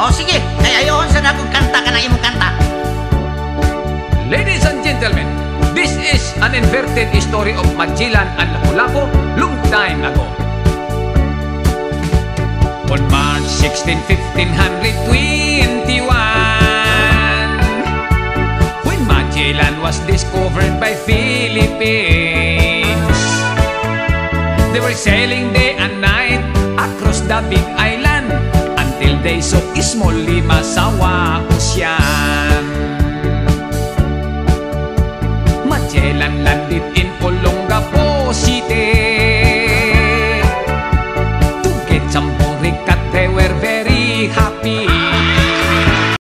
O sige, kay ayoon sa nagong kanta ka na imong kanta. Ladies and gentlemen, this is an inverted story of Magellan and Lapu-Lapu long time ago. On March 16, 1521, when Magellan was discovered by Philippines, they were sailing day and night across the big island until they saw Istmo Limasawa Ocean. Magellan landed in